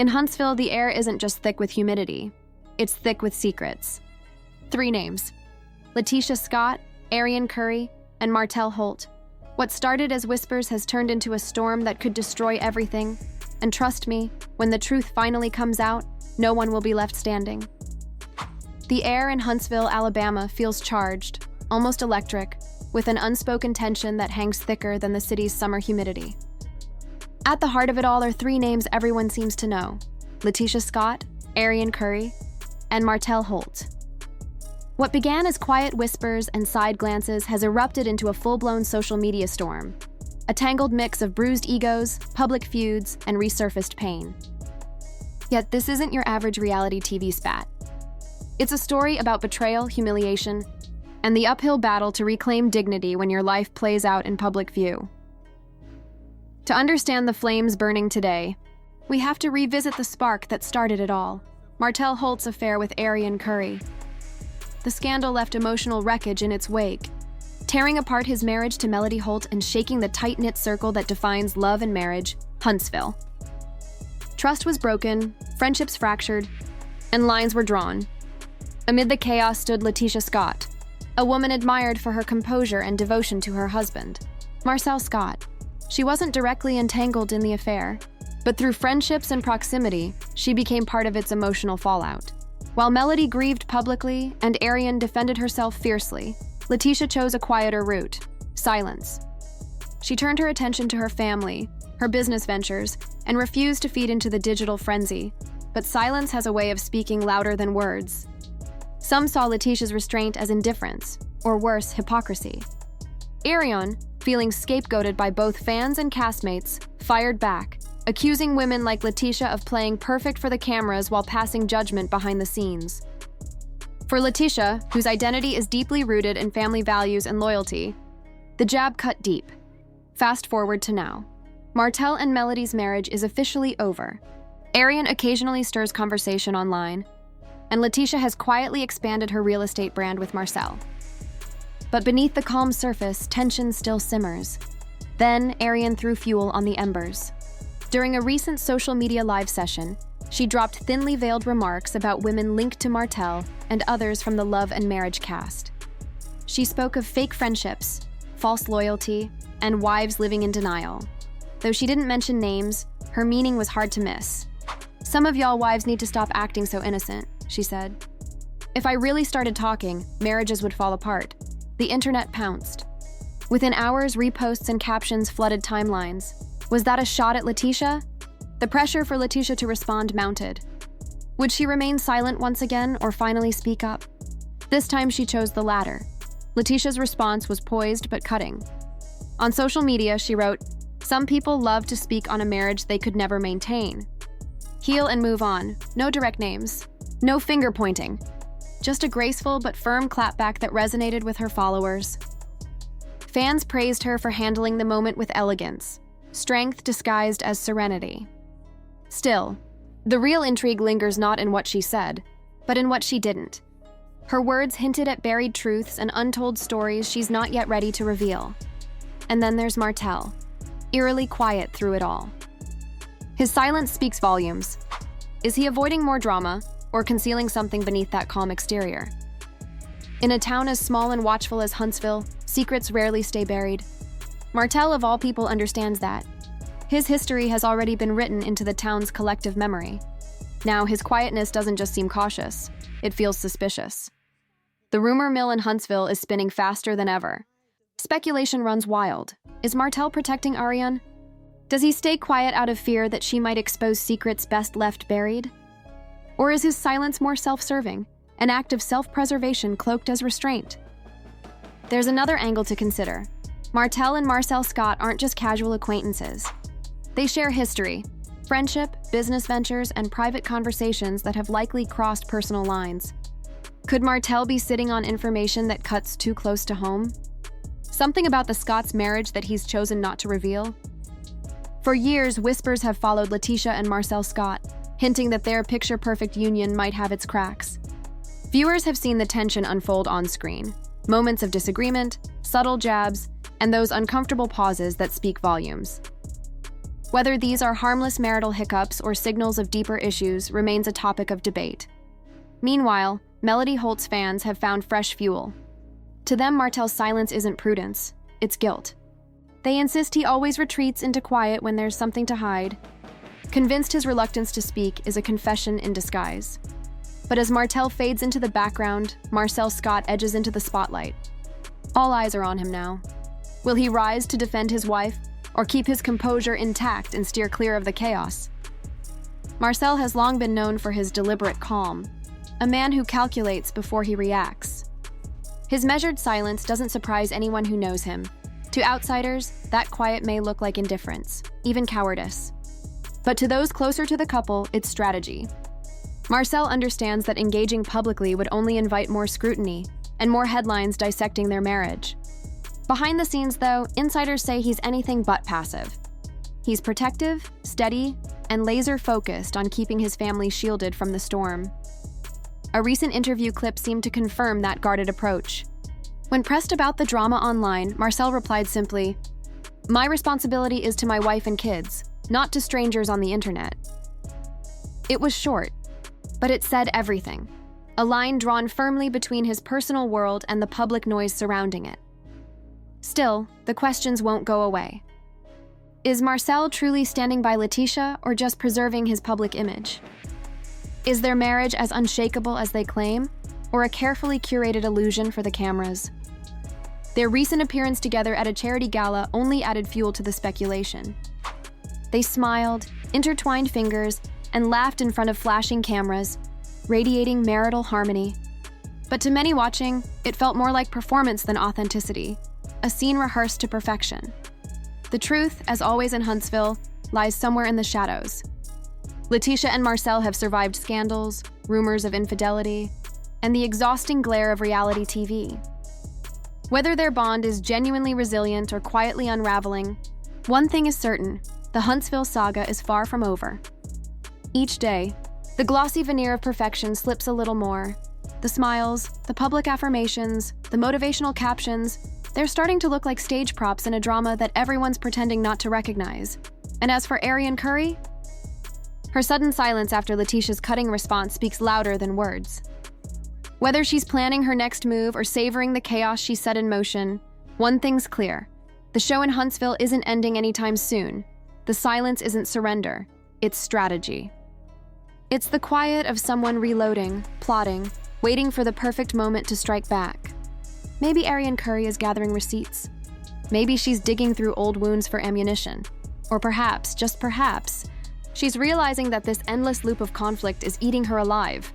In Huntsville, the air isn't just thick with humidity. It's thick with secrets. 3 names: LaTisha Scott, Arionne Curry, and Martell Holt. What started as whispers has turned into a storm that could destroy everything. And trust me, when the truth finally comes out, no one will be left standing. The air in Huntsville, Alabama feels charged, almost electric, with an unspoken tension that hangs thicker than the city's summer humidity. At the heart of it all are 3 names everyone seems to know: LaTisha Scott, Arionne Curry, and Martell Holt. What began as quiet whispers and side glances has erupted into a full-blown social media storm, a tangled mix of bruised egos, public feuds, and resurfaced pain. Yet this isn't your average reality TV spat. It's a story about betrayal, humiliation, and the uphill battle to reclaim dignity when your life plays out in public view. To understand the flames burning today, we have to revisit the spark that started it all: Martell Holt's affair with Arionne Curry. The scandal left emotional wreckage in its wake, tearing apart his marriage to Melody Holt and shaking the tight-knit circle that defines love and marriage, Huntsville. Trust was broken, friendships fractured, and lines were drawn. Amid the chaos stood LaTisha Scott, a woman admired for her composure and devotion to her husband, Marcel Scott. She wasn't directly entangled in the affair, but through friendships and proximity, she became part of its emotional fallout. While Melody grieved publicly and Arionne defended herself fiercely, LaTisha chose a quieter route: silence. She turned her attention to her family, her business ventures, and refused to feed into the digital frenzy. But silence has a way of speaking louder than words. Some saw LaTisha's restraint as indifference, or worse, hypocrisy. Arionne, feeling scapegoated by both fans and castmates, fired back, accusing women like LaTisha of playing perfect for the cameras while passing judgment behind the scenes. For LaTisha, whose identity is deeply rooted in family values and loyalty, the jab cut deep. Fast forward to now. Martell and Melody's marriage is officially over. Arionne occasionally stirs conversation online, and LaTisha has quietly expanded her real estate brand with Marcel. But beneath the calm surface, tension still simmers. Then, Arionne threw fuel on the embers. During a recent social media live session, she dropped thinly veiled remarks about women linked to Martell and others from the Love and Marriage cast. She spoke of fake friendships, false loyalty, and wives living in denial. Though she didn't mention names, her meaning was hard to miss. "Some of y'all wives need to stop acting so innocent," she said. "If I really started talking, marriages would fall apart." The internet pounced. Within hours, reposts and captions flooded timelines. Was that a shot at LaTisha? The pressure for LaTisha to respond mounted. Would she remain silent once again or finally speak up? This time she chose the latter. LaTisha's response was poised but cutting. On social media, she wrote, "Some people love to speak on a marriage they could never maintain. Heal and move on. No direct names. No finger pointing. Just a graceful but firm clapback that resonated with her followers." Fans praised her for handling the moment with elegance, strength disguised as serenity. Still, the real intrigue lingers not in what she said, but in what she didn't. Her words hinted at buried truths and untold stories she's not yet ready to reveal. And then there's Martell, eerily quiet through it all. His silence speaks volumes. Is he avoiding more drama, or concealing something beneath that calm exterior? In a town as small and watchful as Huntsville, secrets rarely stay buried. Martell, of all people, understands that. His history has already been written into the town's collective memory. Now, his quietness doesn't just seem cautious, it feels suspicious. The rumor mill in Huntsville is spinning faster than ever. Speculation runs wild. Is Martell protecting Arionne? Does he stay quiet out of fear that she might expose secrets best left buried? Or is his silence more self-serving, an act of self-preservation cloaked as restraint? There's another angle to consider. Martell and Marcel Scott aren't just casual acquaintances. They share history, friendship, business ventures, and private conversations that have likely crossed personal lines. Could Martell be sitting on information that cuts too close to home? Something about the Scotts' marriage that he's chosen not to reveal? For years, whispers have followed LaTisha and Marcel Scott, hinting that their picture-perfect union might have its cracks. Viewers have seen the tension unfold on screen, moments of disagreement, subtle jabs, and those uncomfortable pauses that speak volumes. Whether these are harmless marital hiccups or signals of deeper issues remains a topic of debate. Meanwhile, Melody Holt's fans have found fresh fuel. To them, Martell's silence isn't prudence, it's guilt. They insist he always retreats into quiet when there's something to hide, convinced his reluctance to speak is a confession in disguise. But as Martell fades into the background, Marcel Scott edges into the spotlight. All eyes are on him now. Will he rise to defend his wife, or keep his composure intact and steer clear of the chaos? Marcel has long been known for his deliberate calm, a man who calculates before he reacts. His measured silence doesn't surprise anyone who knows him. To outsiders, that quiet may look like indifference, even cowardice. But to those closer to the couple, it's strategy. Marcel understands that engaging publicly would only invite more scrutiny and more headlines dissecting their marriage. Behind the scenes, though, insiders say he's anything but passive. He's protective, steady, and laser-focused on keeping his family shielded from the storm. A recent interview clip seemed to confirm that guarded approach. When pressed about the drama online, Marcel replied simply, "My responsibility is to my wife and kids, not to strangers on the internet." It was short, but it said everything. A line drawn firmly between his personal world and the public noise surrounding it. Still, the questions won't go away. Is Marcel truly standing by LaTisha or just preserving his public image? Is their marriage as unshakable as they claim, or a carefully curated illusion for the cameras? Their recent appearance together at a charity gala only added fuel to the speculation. They smiled, intertwined fingers, and laughed in front of flashing cameras, radiating marital harmony. But to many watching, it felt more like performance than authenticity, a scene rehearsed to perfection. The truth, as always in Huntsville, lies somewhere in the shadows. LaTisha and Marcel have survived scandals, rumors of infidelity, and the exhausting glare of reality TV. Whether their bond is genuinely resilient or quietly unraveling, one thing is certain: the Huntsville saga is far from over. Each day, the glossy veneer of perfection slips a little more. The smiles, the public affirmations, the motivational captions, they're starting to look like stage props in a drama that everyone's pretending not to recognize. And as for Arionne Curry, her sudden silence after LaTisha's cutting response speaks louder than words. Whether she's planning her next move or savoring the chaos she set in motion, one thing's clear: the show in Huntsville isn't ending anytime soon. The silence isn't surrender, it's strategy. It's the quiet of someone reloading, plotting, waiting for the perfect moment to strike back. Maybe Arionne Curry is gathering receipts. Maybe she's digging through old wounds for ammunition. Or perhaps, just perhaps, she's realizing that this endless loop of conflict is eating her alive.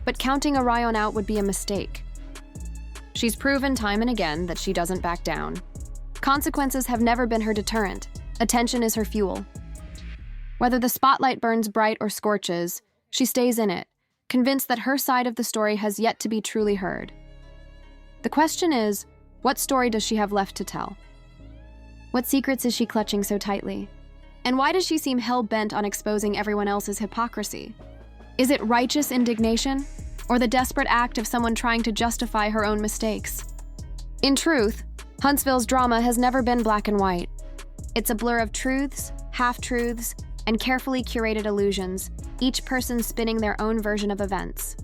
But counting Arionne out would be a mistake. She's proven time and again that she doesn't back down. Consequences have never been her deterrent. Attention is her fuel. Whether the spotlight burns bright or scorches, she stays in it, convinced that her side of the story has yet to be truly heard. The question is, what story does she have left to tell? What secrets is she clutching so tightly? And why does she seem hell-bent on exposing everyone else's hypocrisy? Is it righteous indignation, or the desperate act of someone trying to justify her own mistakes? In truth, Huntsville's drama has never been black and white. It's a blur of truths, half-truths, and carefully curated illusions, each person spinning their own version of events.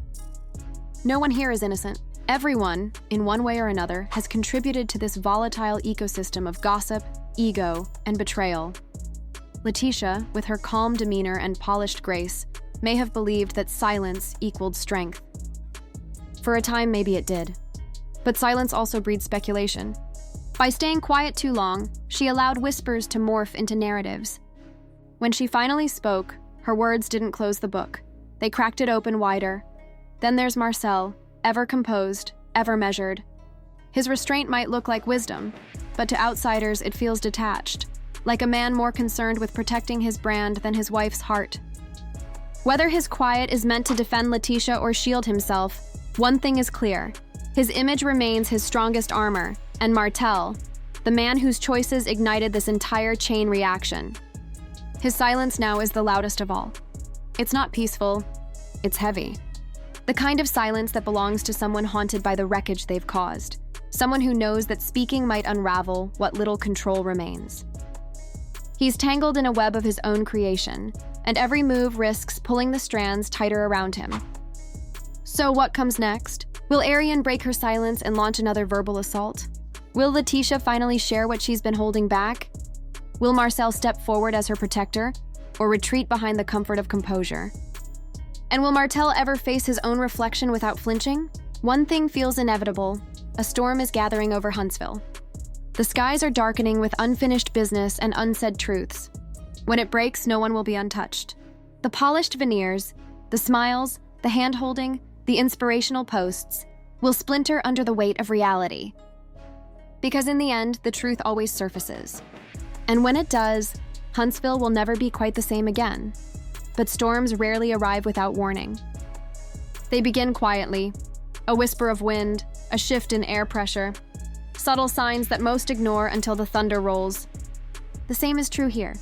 No one here is innocent. Everyone, in one way or another, has contributed to this volatile ecosystem of gossip, ego, and betrayal. LaTisha, with her calm demeanor and polished grace, may have believed that silence equaled strength. For a time, maybe it did. But silence also breeds speculation. By staying quiet too long, she allowed whispers to morph into narratives. When she finally spoke, her words didn't close the book. They cracked it open wider. Then there's Marcel, ever composed, ever measured. His restraint might look like wisdom, but to outsiders it feels detached, like a man more concerned with protecting his brand than his wife's heart. Whether his quiet is meant to defend LaTisha or shield himself, one thing is clear: his image remains his strongest armor, and Martell, the man whose choices ignited this entire chain reaction. His silence now is the loudest of all. It's not peaceful, it's heavy. The kind of silence that belongs to someone haunted by the wreckage they've caused, someone who knows that speaking might unravel what little control remains. He's tangled in a web of his own creation, and every move risks pulling the strands tighter around him. So what comes next? Will Arionne break her silence and launch another verbal assault? Will LaTisha finally share what she's been holding back? Will Martell step forward as her protector, or retreat behind the comfort of composure? And will Martell ever face his own reflection without flinching? One thing feels inevitable. A storm is gathering over Huntsville. The skies are darkening with unfinished business and unsaid truths. When it breaks, no one will be untouched. The polished veneers, the smiles, the hand-holding, the inspirational posts will splinter under the weight of reality. Because in the end, the truth always surfaces. And when it does, Huntsville will never be quite the same again. But storms rarely arrive without warning. They begin quietly, a whisper of wind, a shift in air pressure, subtle signs that most ignore until the thunder rolls. The same is true here.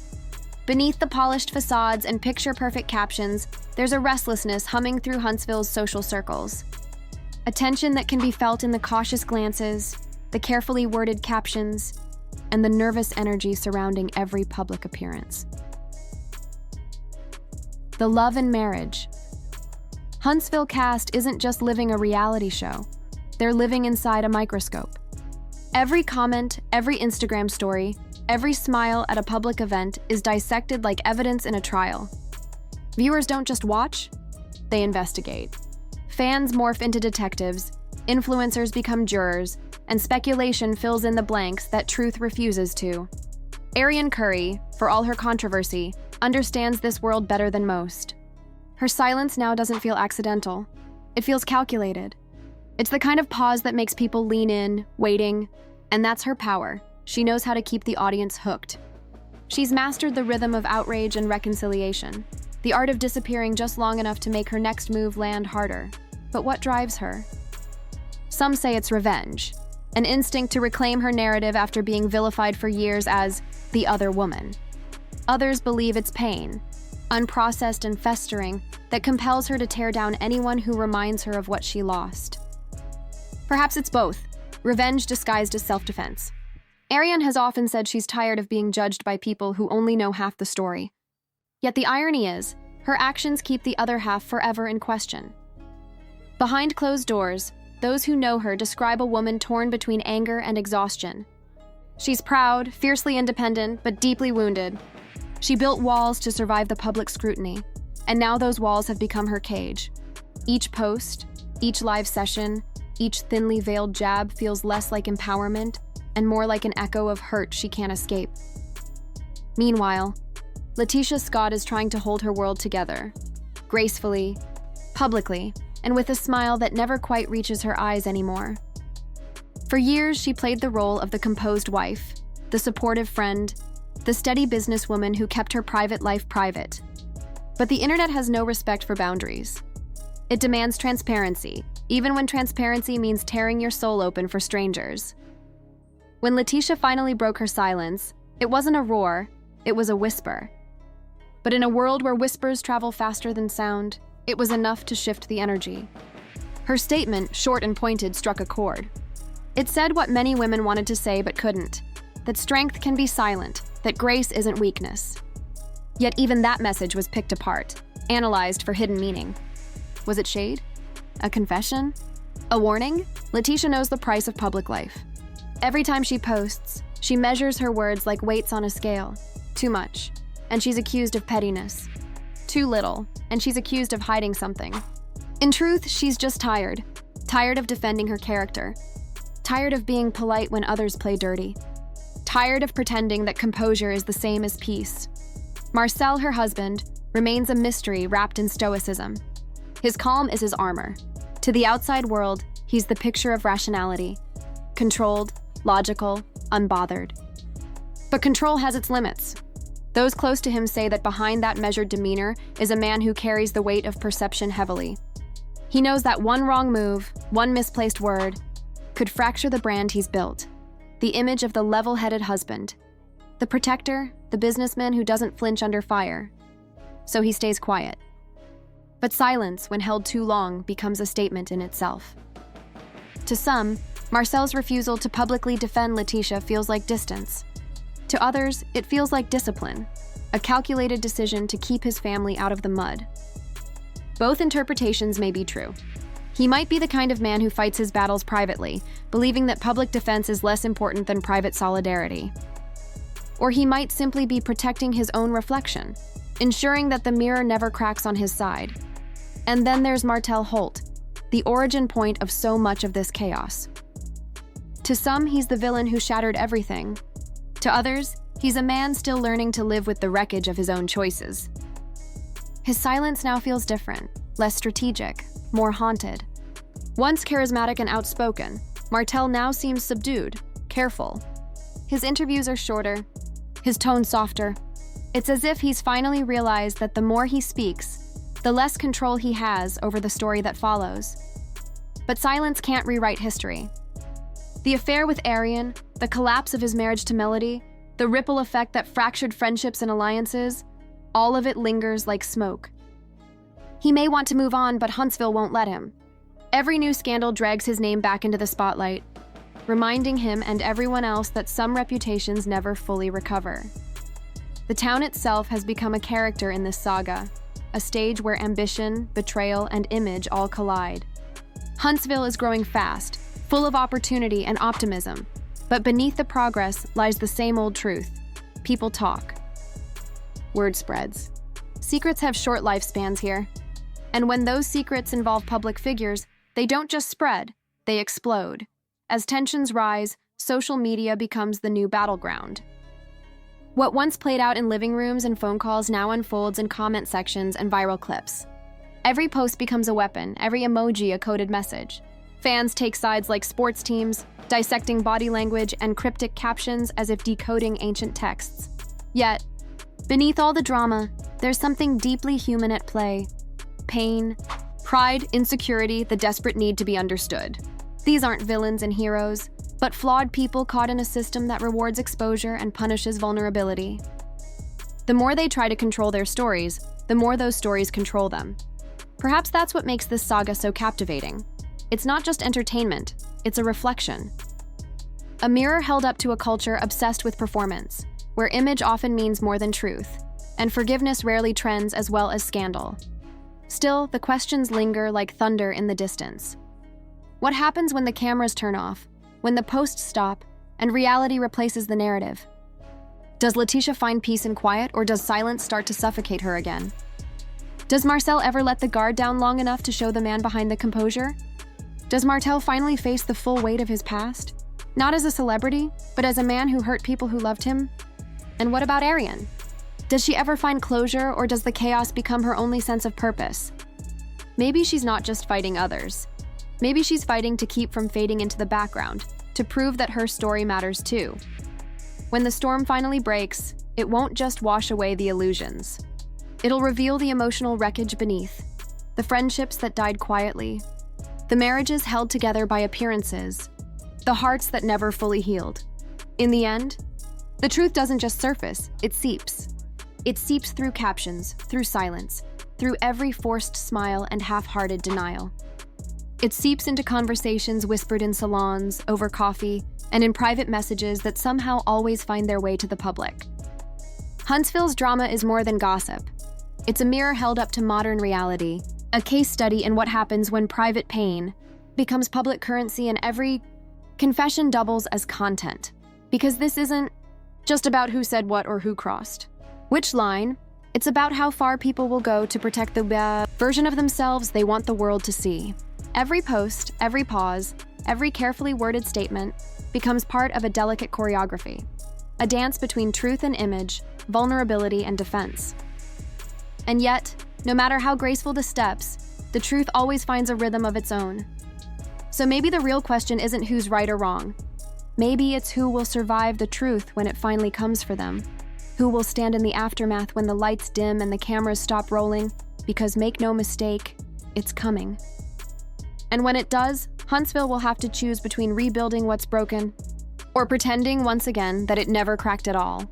Beneath the polished facades and picture-perfect captions, there's a restlessness humming through Huntsville's social circles. A tension that can be felt in the cautious glances, the carefully worded captions, and the nervous energy surrounding every public appearance. The love and marriage. Huntsville cast isn't just living a reality show. They're living inside a microscope. Every comment, every Instagram story, every smile at a public event is dissected like evidence in a trial. Viewers don't just watch, they investigate. Fans morph into detectives, influencers become jurors, and speculation fills in the blanks that truth refuses to. Arionne Curry, for all her controversy, understands this world better than most. Her silence now doesn't feel accidental. It feels calculated. It's the kind of pause that makes people lean in, waiting, and that's her power. She knows how to keep the audience hooked. She's mastered the rhythm of outrage and reconciliation, the art of disappearing just long enough to make her next move land harder. But what drives her? Some say it's revenge, an instinct to reclaim her narrative after being vilified for years as the other woman. Others believe it's pain, unprocessed and festering, that compels her to tear down anyone who reminds her of what she lost. Perhaps it's both, revenge disguised as self-defense. Arionne has often said she's tired of being judged by people who only know half the story. Yet the irony is, her actions keep the other half forever in question. Behind closed doors, those who know her describe a woman torn between anger and exhaustion. She's proud, fiercely independent, but deeply wounded. She built walls to survive the public scrutiny, and now those walls have become her cage. Each post, each live session, each thinly veiled jab feels less like empowerment and more like an echo of hurt she can't escape. Meanwhile, LaTisha Scott is trying to hold her world together, gracefully, publicly, and with a smile that never quite reaches her eyes anymore. For years, she played the role of the composed wife, the supportive friend, the steady businesswoman who kept her private life private. But the internet has no respect for boundaries. It demands transparency, even when transparency means tearing your soul open for strangers. When LaTisha finally broke her silence, it wasn't a roar, it was a whisper. But in a world where whispers travel faster than sound, it was enough to shift the energy. Her statement, short and pointed, struck a chord. It said what many women wanted to say but couldn't, that strength can be silent, that grace isn't weakness. Yet even that message was picked apart, analyzed for hidden meaning. Was it shade? A confession? A warning? LaTisha knows the price of public life. Every time she posts, she measures her words like weights on a scale. Too much, and she's accused of pettiness. Too little, and she's accused of hiding something. In truth, she's just tired. Tired of defending her character. Tired of being polite when others play dirty. Tired of pretending that composure is the same as peace. Martell, her husband, remains a mystery wrapped in stoicism. His calm is his armor. To the outside world, he's the picture of rationality. Controlled, logical, unbothered. But control has its limits. Those close to him say that behind that measured demeanor is a man who carries the weight of perception heavily. He knows that one wrong move, one misplaced word, could fracture the brand he's built. The image of the level-headed husband. The protector, the businessman who doesn't flinch under fire. So he stays quiet. But silence, when held too long, becomes a statement in itself. To some, Martell's refusal to publicly defend LaTisha feels like distance. To others, it feels like discipline, a calculated decision to keep his family out of the mud. Both interpretations may be true. He might be the kind of man who fights his battles privately, believing that public defense is less important than private solidarity. Or he might simply be protecting his own reflection, ensuring that the mirror never cracks on his side. And then there's Martell Holt, the origin point of so much of this chaos. To some, he's the villain who shattered everything. To others, he's a man still learning to live with the wreckage of his own choices. His silence now feels different, less strategic, more haunted. Once charismatic and outspoken, Martell now seems subdued, careful. His interviews are shorter, his tone softer. It's as if he's finally realized that the more he speaks, the less control he has over the story that follows. But silence can't rewrite history. The affair with Arionne, the collapse of his marriage to Melody, the ripple effect that fractured friendships and alliances, all of it lingers like smoke. He may want to move on, but Huntsville won't let him. Every new scandal drags his name back into the spotlight, reminding him and everyone else that some reputations never fully recover. The town itself has become a character in this saga, a stage where ambition, betrayal, and image all collide. Huntsville is growing fast, full of opportunity and optimism, but beneath the progress lies the same old truth. People talk. Word spreads. Secrets have short lifespans here. And when those secrets involve public figures, they don't just spread, they explode. As tensions rise, social media becomes the new battleground. What once played out in living rooms and phone calls now unfolds in comment sections and viral clips. Every post becomes a weapon, every emoji a coded message. Fans take sides like sports teams, dissecting body language and cryptic captions as if decoding ancient texts. Yet, beneath all the drama, there's something deeply human at play. Pain, pride, insecurity, the desperate need to be understood. These aren't villains and heroes, but flawed people caught in a system that rewards exposure and punishes vulnerability. The more they try to control their stories, the more those stories control them. Perhaps that's what makes this saga so captivating. It's not just entertainment, it's a reflection. A mirror held up to a culture obsessed with performance, where image often means more than truth, and forgiveness rarely trends as well as scandal. Still, the questions linger like thunder in the distance. What happens when the cameras turn off, when the posts stop, and reality replaces the narrative? Does LaTisha find peace and quiet, or does silence start to suffocate her again? Does Marcel ever let the guard down long enough to show the man behind the composure? Does Martell finally face the full weight of his past? Not as a celebrity, but as a man who hurt people who loved him? And what about Arionne? Does she ever find closure, or does the chaos become her only sense of purpose? Maybe she's not just fighting others. Maybe she's fighting to keep from fading into the background, to prove that her story matters too. When the storm finally breaks, it won't just wash away the illusions. It'll reveal the emotional wreckage beneath, the friendships that died quietly, the marriages held together by appearances, the hearts that never fully healed. In the end, the truth doesn't just surface, it seeps. It seeps through captions, through silence, through every forced smile and half-hearted denial. It seeps into conversations whispered in salons, over coffee, and in private messages that somehow always find their way to the public. Huntsville's drama is more than gossip. It's a mirror held up to modern reality, a case study in what happens when private pain becomes public currency and every confession doubles as content. Because this isn't just about who said what or who crossed which line. It's about how far people will go to protect the version of themselves they want the world to see. Every post, every pause, every carefully worded statement becomes part of a delicate choreography, a dance between truth and image, vulnerability and defense. And yet, no matter how graceful the steps, the truth always finds a rhythm of its own. So maybe the real question isn't who's right or wrong. Maybe it's who will survive the truth when it finally comes for them. Who will stand in the aftermath when the lights dim and the cameras stop rolling, because make no mistake, it's coming. And when it does, Huntsville will have to choose between rebuilding what's broken or pretending once again that it never cracked at all.